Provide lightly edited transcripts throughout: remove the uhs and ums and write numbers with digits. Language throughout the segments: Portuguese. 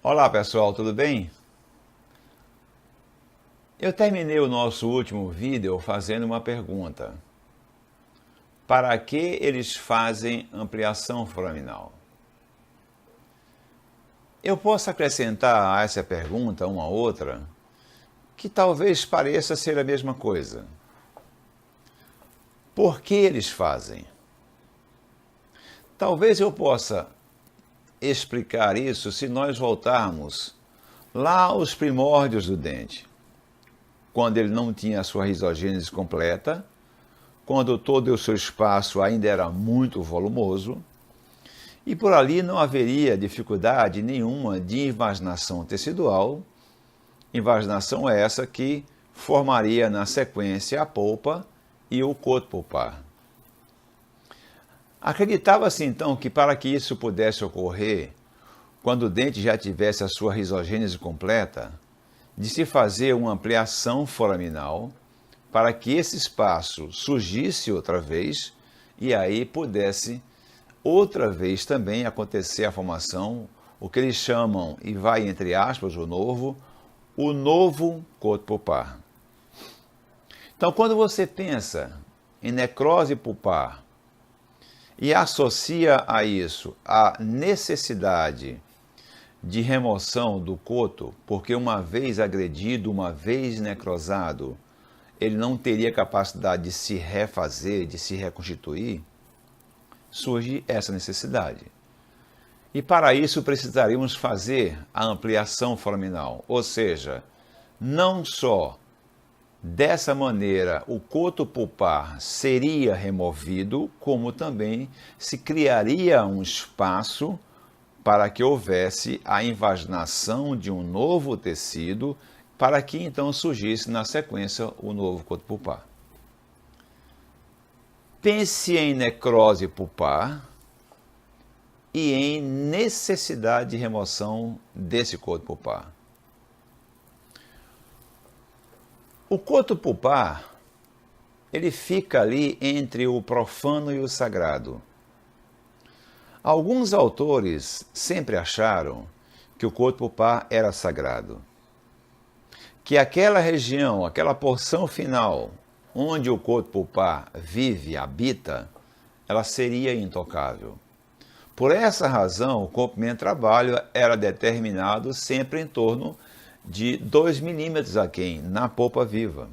Olá pessoal, tudo bem? Eu terminei o nosso último vídeo fazendo uma pergunta. Para que eles fazem ampliação foraminal? Eu posso acrescentar a essa pergunta uma outra, que talvez pareça ser a mesma coisa. Por que eles fazem? Talvez eu possa explicar isso se nós voltarmos lá aos primórdios do dente, quando ele não tinha a sua risogênese completa, quando todo o seu espaço ainda era muito volumoso, e por ali não haveria dificuldade nenhuma de invaginação tecidual, invaginação essa que formaria na sequência a polpa e o coto pulpar. Acreditava-se então que para que isso pudesse ocorrer, quando o dente já tivesse a sua risogênese completa, de se fazer uma ampliação foraminal para que esse espaço surgisse outra vez e aí pudesse outra vez também acontecer a formação, o que eles chamam, e vai entre aspas, o novo coto pulpar. Então, quando você pensa em necrose pulpar e associa a isso a necessidade de remoção do coto, porque uma vez agredido, uma vez necrosado, ele não teria capacidade de se refazer, de se reconstituir, surge essa necessidade. E para isso precisaríamos fazer a ampliação foraminal, ou seja, não só dessa maneira o coto pulpar seria removido, como também se criaria um espaço para que houvesse a invaginação de um novo tecido, para que então surgisse na sequência o novo coto pulpar. Pense em necrose pulpar e em necessidade de remoção desse coto pulpar. O coto pulpar, ele fica ali entre o profano e o sagrado. Alguns autores sempre acharam que o coto pulpar era sagrado, que aquela região, aquela porção final, onde o coto pulpar vive, habita, ela seria intocável. Por essa razão, o comprimento de trabalho era determinado sempre em torno de 2 milímetros aquém, na polpa viva.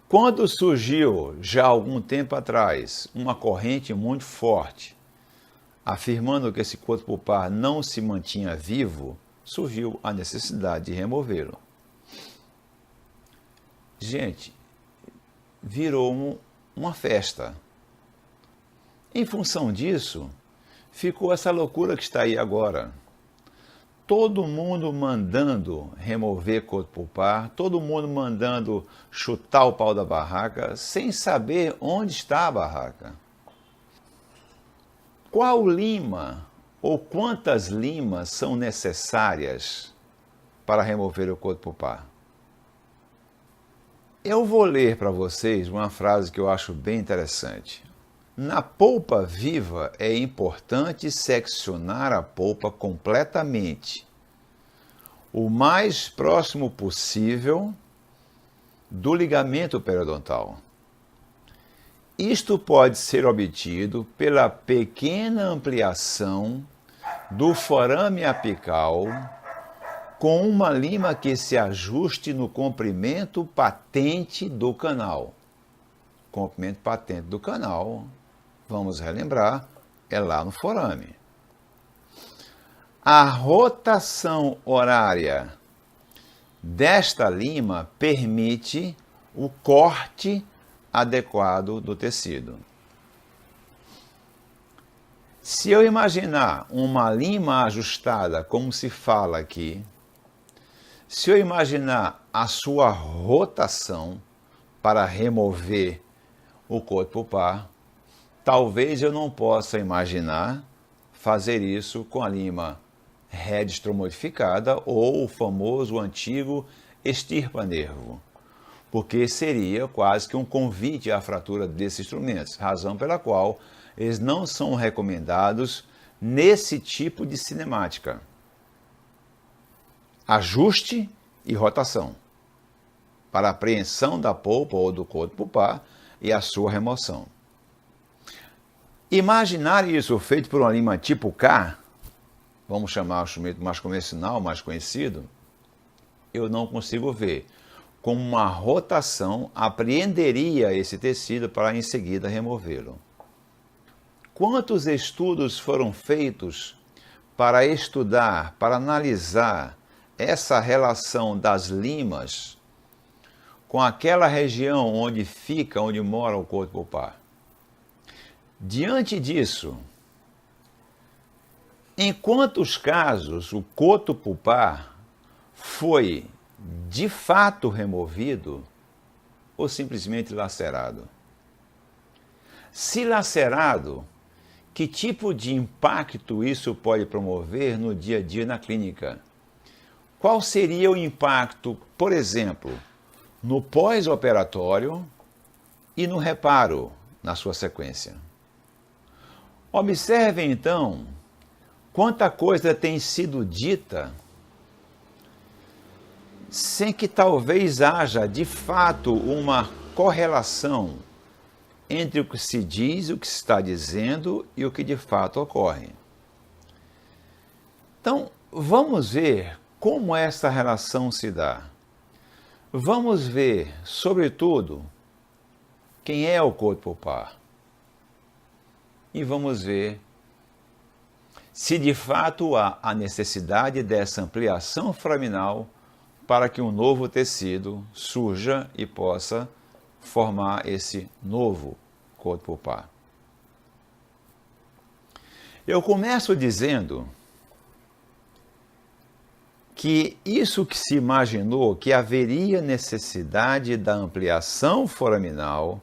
Quando surgiu, já há algum tempo atrás, uma corrente muito forte, afirmando que esse coto pulpar não se mantinha vivo, surgiu a necessidade de removê-lo. Gente, virou uma festa. Em função disso, ficou essa loucura que está aí agora. Todo mundo mandando remover coto pulpar, todo mundo mandando chutar o pau da barraca, sem saber onde está a barraca. Qual lima ou quantas limas são necessárias para remover o coto pulpar? Eu vou ler para vocês uma frase que eu acho bem interessante. Na polpa viva é importante seccionar a polpa completamente, o mais próximo possível do ligamento periodontal. Isto pode ser obtido pela pequena ampliação do forame apical com uma lima que se ajuste no comprimento patente do canal. Comprimento patente do canal, vamos relembrar, é lá no forame. A rotação horária desta lima permite o corte adequado do tecido. Se eu imaginar uma lima ajustada, como se fala aqui, se eu imaginar a sua rotação para remover o coto pulpar, talvez eu não possa imaginar fazer isso com a lima redstro modificada ou o famoso antigo estirpa-nervo, porque seria quase que um convite à fratura desses instrumentos, razão pela qual eles não são recomendados nesse tipo de cinemática: ajuste e rotação, para a apreensão da polpa ou do coto pulpar e a sua remoção. Imaginar isso feito por uma lima tipo K, vamos chamar o instrumento mais convencional, mais conhecido, eu não consigo ver como uma rotação apreenderia esse tecido para em seguida removê-lo. Quantos estudos foram feitos para estudar, para analisar essa relação das limas com aquela região onde mora o coto pulpar? Diante disso, em quantos casos o coto pulpar foi de fato removido ou simplesmente lacerado? Se lacerado, que tipo de impacto isso pode promover no dia a dia na clínica? Qual seria o impacto, por exemplo, no pós-operatório e no reparo na sua sequência? Observem então quanta coisa tem sido dita sem que talvez haja de fato uma correlação entre o que se diz, o que se está dizendo e o que de fato ocorre. Então, vamos ver como essa relação se dá. Vamos ver, sobretudo, quem é o coto pulpar. E vamos ver se de fato há a necessidade dessa ampliação foraminal para que um novo tecido surja e possa formar esse novo coto pulpar. Eu começo dizendo que isso que se imaginou, que haveria necessidade da ampliação foraminal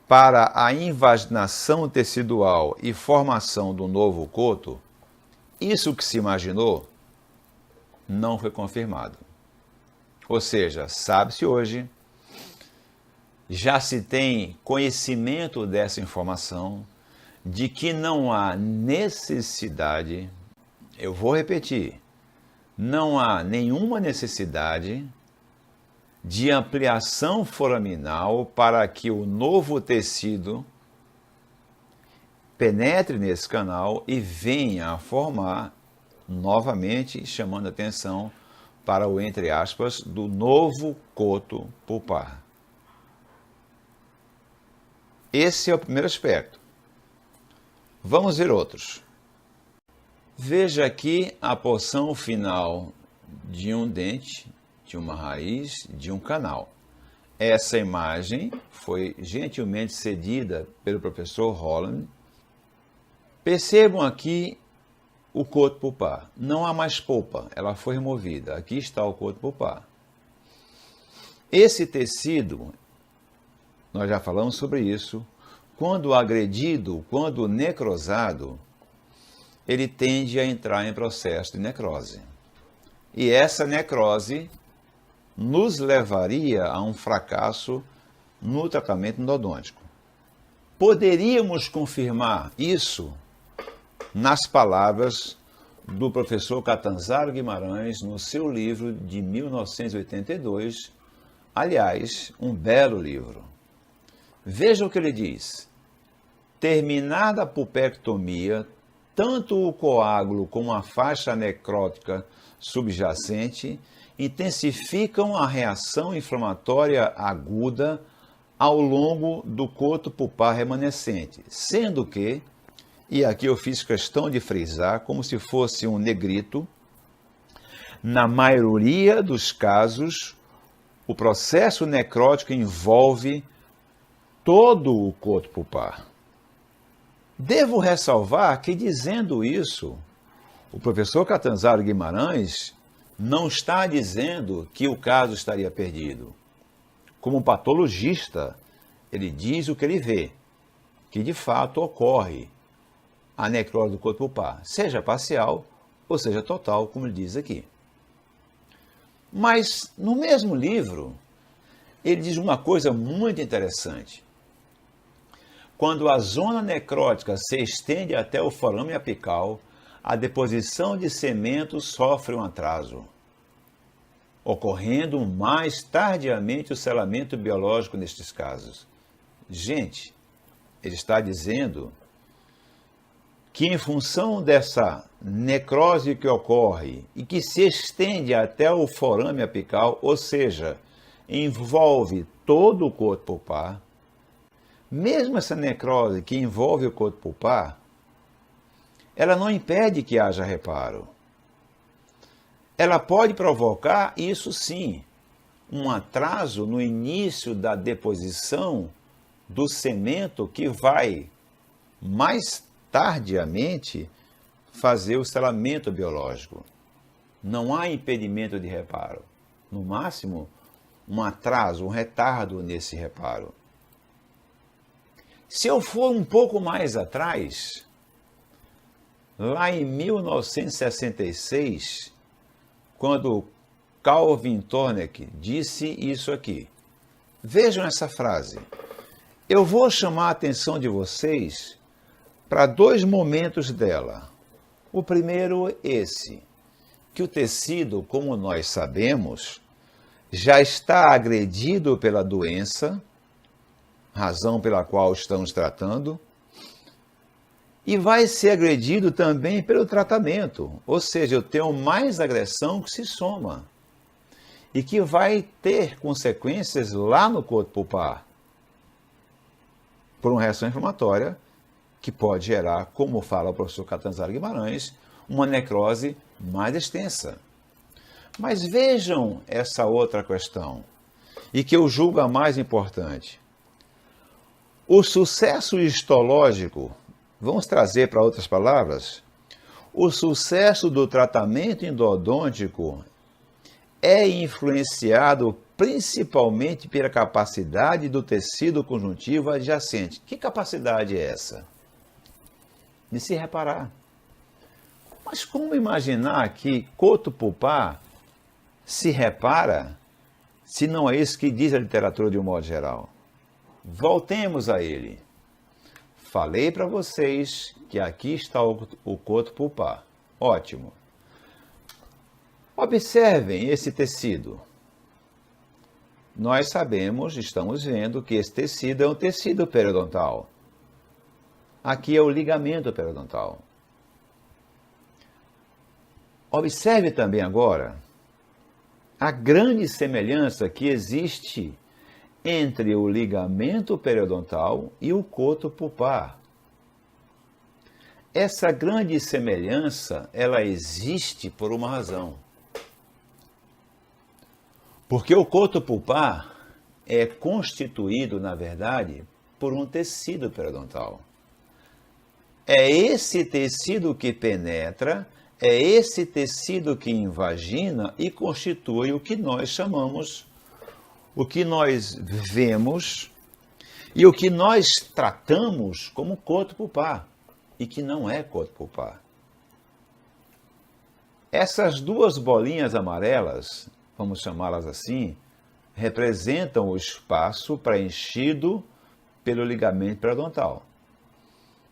para a invaginação tecidual e formação do novo coto, isso que se imaginou não foi confirmado. Ou seja, sabe-se hoje, já se tem conhecimento dessa informação, de que não há necessidade, eu vou repetir, não há nenhuma necessidade de ampliação foraminal para que o novo tecido penetre nesse canal e venha a formar novamente, chamando a atenção para o, entre aspas, do novo coto pulpar. Esse é o primeiro aspecto. Vamos ver outros. Veja aqui a porção final de um dente, de uma raiz, de um canal. Essa imagem foi gentilmente cedida pelo professor Holland. Percebam aqui o coto pulpar. Não há mais polpa, ela foi removida. Aqui está o coto pulpar. Esse tecido, nós já falamos sobre isso, quando agredido, quando necrosado, ele tende a entrar em processo de necrose. E essa necrose nos levaria a um fracasso no tratamento endodôntico. Poderíamos confirmar isso nas palavras do professor Catanzaro Guimarães no seu livro de 1982, aliás, um belo livro. Veja o que ele diz. Terminada a pulpectomia, tanto o coágulo como a faixa necrótica subjacente intensificam a reação inflamatória aguda ao longo do coto pulpar remanescente, sendo que, e aqui eu fiz questão de frisar como se fosse um negrito, na maioria dos casos, o processo necrótico envolve todo o coto pulpar. Devo ressalvar que, dizendo isso, o professor Catanzaro Guimarães não está dizendo que o caso estaria perdido. Como patologista, ele diz o que ele vê, que de fato ocorre a necrose do coto pulpar, seja parcial ou seja total, como ele diz aqui. Mas, no mesmo livro, ele diz uma coisa muito interessante. Quando a zona necrótica se estende até o forame apical, a deposição de cemento sofre um atraso, ocorrendo mais tardiamente o selamento biológico nestes casos. Gente, ele está dizendo que em função dessa necrose que ocorre e que se estende até o forame apical, ou seja, envolve todo o corpo pulpar, mesmo essa necrose que envolve o corpo pulpar, ela não impede que haja reparo. Ela pode provocar, isso sim, um atraso no início da deposição do cemento que vai mais tardiamente fazer o selamento biológico. Não há impedimento de reparo. No máximo, um atraso, um retardo nesse reparo. Se eu for um pouco mais atrás, lá em 1966, quando Calvin Tornek disse isso aqui. Vejam essa frase. Eu vou chamar a atenção de vocês para dois momentos dela. O primeiro, esse, que o tecido, como nós sabemos, já está agredido pela doença, razão pela qual estamos tratando, e vai ser agredido também pelo tratamento, ou seja, eu tenho mais agressão que se soma, e que vai ter consequências lá no corpo pulpar, por uma reação inflamatória, que pode gerar, como fala o professor Catanzaro Guimarães, uma necrose mais extensa. Mas vejam essa outra questão, e que eu julgo a mais importante. O sucesso histológico, vamos trazer para outras palavras, o sucesso do tratamento endodôntico é influenciado principalmente pela capacidade do tecido conjuntivo adjacente. Que capacidade é essa? De se reparar. Mas como imaginar que coto pulpar se repara se não é isso que diz a literatura de um modo geral? Voltemos a ele. Falei para vocês que aqui está o coto pulpar. Ótimo. Observem esse tecido. Nós sabemos, estamos vendo que esse tecido é um tecido periodontal. Aqui é o ligamento periodontal. Observe também agora a grande semelhança que existe entre o ligamento periodontal e o coto pulpar. Essa grande semelhança, ela existe por uma razão. Porque o coto pulpar é constituído, na verdade, por um tecido periodontal. É esse tecido que penetra, é esse tecido que invagina e constitui o que nós chamamos, o que nós vemos e o que nós tratamos como coto pulpar, e que não é coto pulpar. Essas duas bolinhas amarelas, vamos chamá-las assim, representam o espaço preenchido pelo ligamento periodontal.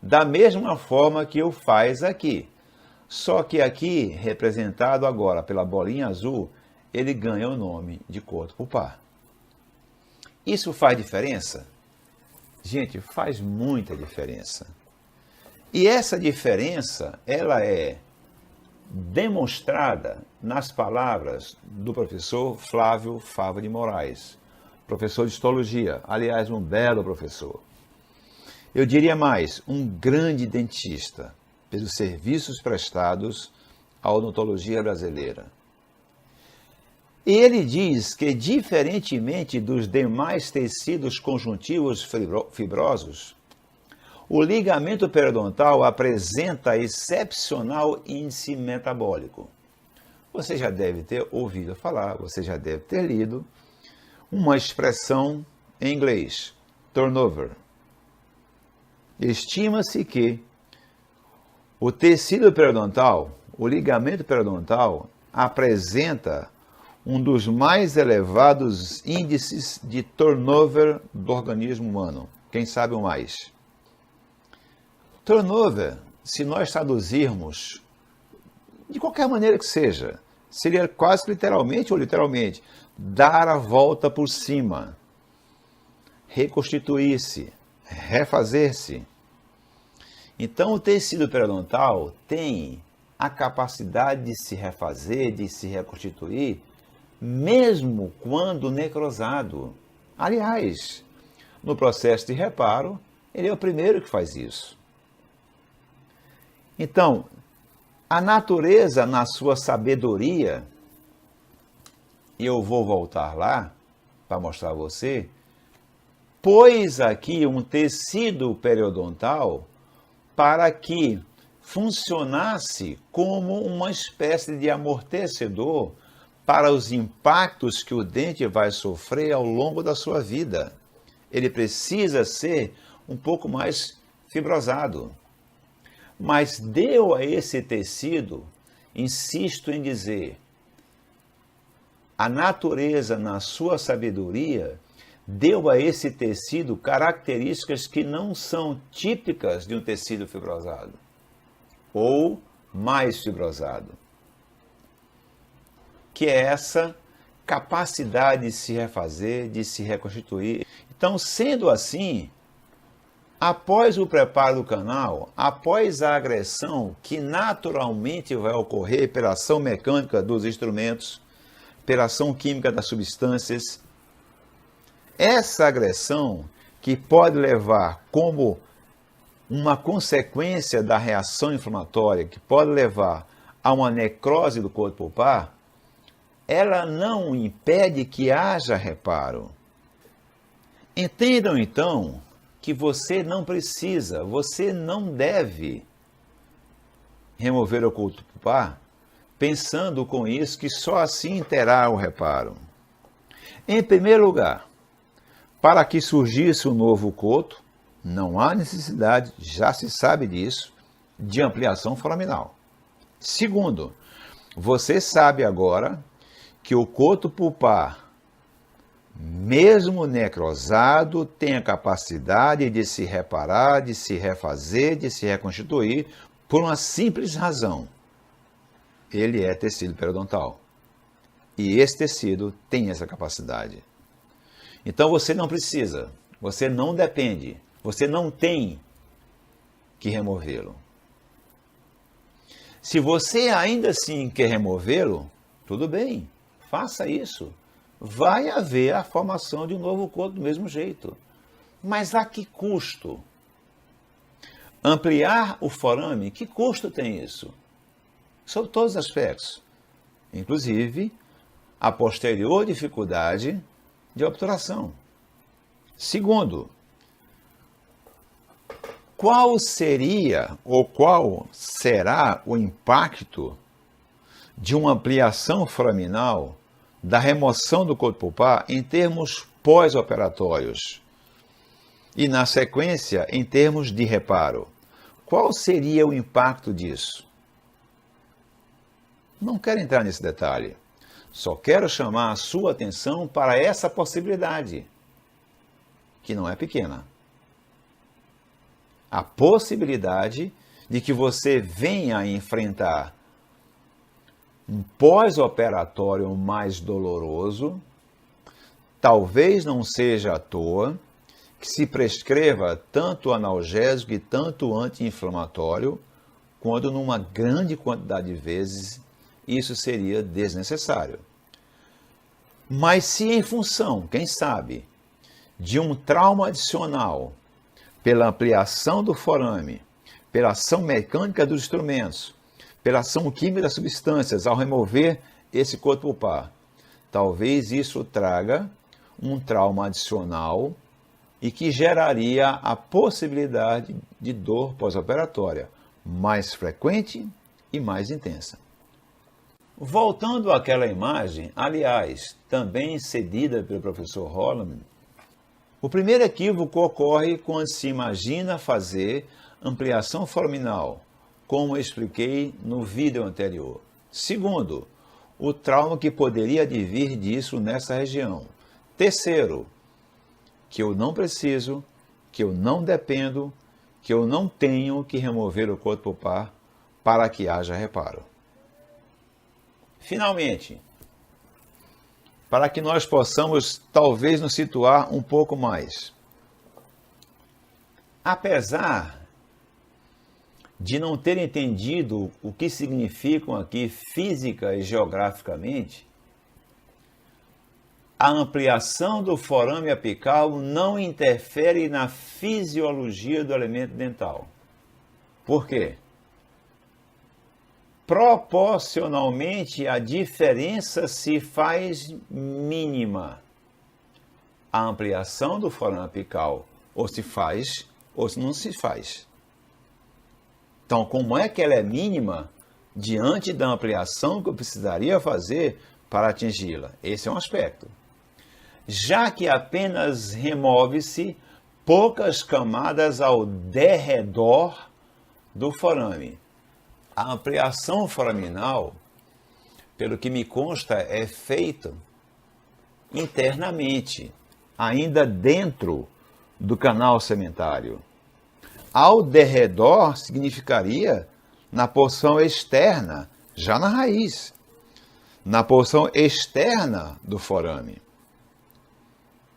Da mesma forma que o faz aqui. Só que aqui, representado agora pela bolinha azul, ele ganha o nome de coto pulpar. Isso faz diferença? Gente, faz muita diferença. E essa diferença, ela é demonstrada nas palavras do professor Flávio Fava de Moraes, professor de histologia, aliás, um belo professor. Eu diria mais, um grande dentista, pelos serviços prestados à odontologia brasileira. E ele diz que, diferentemente dos demais tecidos conjuntivos fibrosos, o ligamento periodontal apresenta excepcional índice metabólico. Você já deve ter ouvido falar, você já deve ter lido uma expressão em inglês, turnover. Estima-se que o tecido periodontal, o ligamento periodontal, apresenta um dos mais elevados índices de turnover do organismo humano. Quem sabe o mais? Turnover, se nós traduzirmos de qualquer maneira que seja. Seria quase literalmente ou literalmente dar a volta por cima, reconstituir-se, refazer-se. Então, o tecido periodontal tem a capacidade de se refazer, de se reconstituir, mesmo quando necrosado. Aliás, no processo de reparo, ele é o primeiro que faz isso. Então, a natureza, na sua sabedoria, e eu vou voltar lá para mostrar a você, pôs aqui um tecido periodontal para que funcionasse como uma espécie de amortecedor para os impactos que o dente vai sofrer ao longo da sua vida. Ele precisa ser um pouco mais fibrosado. Mas deu a esse tecido, insisto em dizer, a natureza, na sua sabedoria, deu a esse tecido características que não são típicas de um tecido fibrosado ou mais fibrosado, que é essa capacidade de se refazer, de se reconstituir. Então, sendo assim, após o preparo do canal, após a agressão que naturalmente vai ocorrer pela ação mecânica dos instrumentos, pela ação química das substâncias, essa agressão que pode levar como uma consequência da reação inflamatória, que pode levar a uma necrose do corpo pulpar, ela não impede que haja reparo. Entendam então que você não precisa, você não deve remover o corpo pulpar pensando com isso que só assim terá o reparo. Em primeiro lugar, para que surgisse um novo coto, não há necessidade, já se sabe disso, de ampliação foraminal. Segundo, você sabe agora que o coto pulpar, mesmo necrosado, tem a capacidade de se reparar, de se refazer, de se reconstituir, por uma simples razão. Ele é tecido periodontal. E esse tecido tem essa capacidade. Então você não precisa, você não depende, você não tem que removê-lo. Se você ainda assim quer removê-lo, tudo bem, faça isso. Vai haver a formação de um novo coto do mesmo jeito. Mas a que custo? Ampliar o forame, que custo tem isso? Sob todos os aspectos. Inclusive, a posterior dificuldade de obturação. Segundo, qual seria ou qual será o impacto de uma ampliação foraminal da remoção do coto pulpar em termos pós-operatórios e, na sequência, em termos de reparo? Qual seria o impacto disso? Não quero entrar nesse detalhe. Só quero chamar a sua atenção para essa possibilidade, que não é pequena. A possibilidade de que você venha a enfrentar um pós-operatório mais doloroso, talvez não seja à toa que se prescreva tanto analgésico e tanto anti-inflamatório, quando numa grande quantidade de vezes isso seria desnecessário. Mas se em função, quem sabe, de um trauma adicional, pela ampliação do forame, pela ação mecânica dos instrumentos, pela ação química das substâncias ao remover esse coto pulpar, talvez isso traga um trauma adicional e que geraria a possibilidade de dor pós-operatória mais frequente e mais intensa. Voltando àquela imagem, aliás, também cedida pelo professor Holland, o primeiro equívoco ocorre quando se imagina fazer ampliação foraminal, como eu expliquei no vídeo anterior. Segundo, o trauma que poderia advir disso nessa região. Terceiro, que eu não preciso, que eu não dependo, que eu não tenho que remover o coto pulpar para que haja reparo. finalmente, para que nós possamos talvez nos situar um pouco mais. Apesar de não ter entendido o que significam aqui física e geograficamente, a ampliação do forame apical não interfere na fisiologia do elemento dental. Por quê? Proporcionalmente, a diferença se faz mínima. A ampliação do forame apical ou se faz ou não se faz. Então, como é que ela é mínima diante da ampliação que eu precisaria fazer para atingi-la? Esse é um aspecto. Já que apenas remove-se poucas camadas ao derredor do forame. A ampliação foraminal, pelo que me consta, é feita internamente, ainda dentro do canal sementário. Ao derredor significaria na porção externa, já na raiz, na porção externa do forame.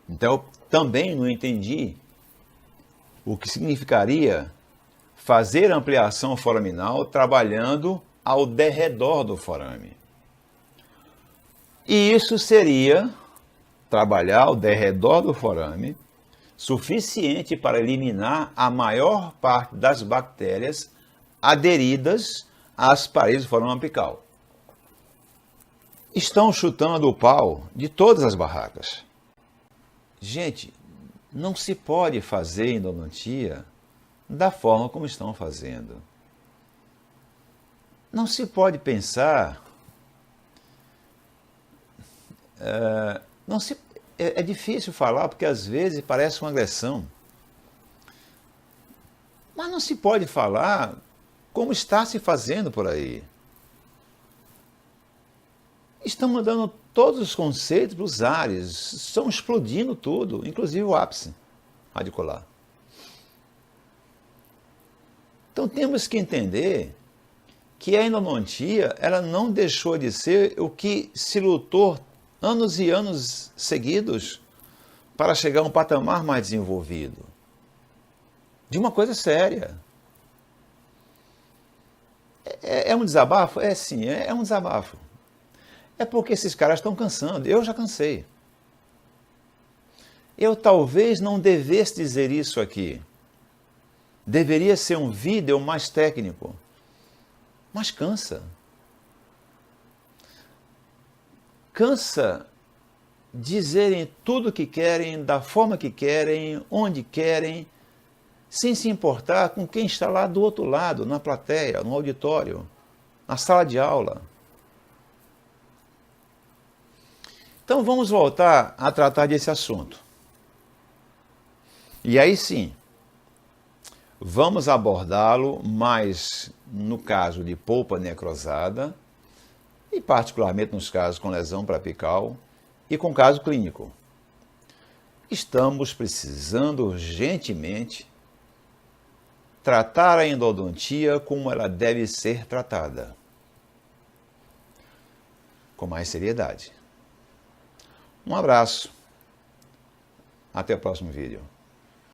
Então, eu também não entendi o que significaria fazer ampliação foraminal trabalhando ao derredor do forame. E isso seria trabalhar ao derredor do forame, suficiente para eliminar a maior parte das bactérias aderidas às paredes do forame apical. Estão chutando o pau de todas as barracas. Gente, não se pode fazer endodontia da forma como estão fazendo. Não se pode pensar... É difícil falar porque às vezes parece uma agressão. Mas não se pode falar como está se fazendo por aí. Estão mandando todos os conceitos para os ares, estão explodindo tudo, inclusive o ápice radicular. Então temos que entender que a endodontia ela não deixou de ser o que se lutou anos e anos seguidos para chegar a um patamar mais desenvolvido. De uma coisa séria. É um desabafo? É sim, é um desabafo. É porque esses caras estão cansando. Eu já cansei. Eu talvez não devesse dizer isso aqui. Deveria ser um vídeo mais técnico. Mas cansa. Cansa dizerem tudo o que querem, da forma que querem, onde querem, sem se importar com quem está lá do outro lado, na plateia, no auditório, na sala de aula. Então vamos voltar a tratar desse assunto. E aí sim, vamos abordá-lo mais no caso de polpa necrosada, e particularmente nos casos com lesão preapical e com caso clínico. Estamos precisando urgentemente tratar a endodontia como ela deve ser tratada, com mais seriedade. Um abraço, até o próximo vídeo.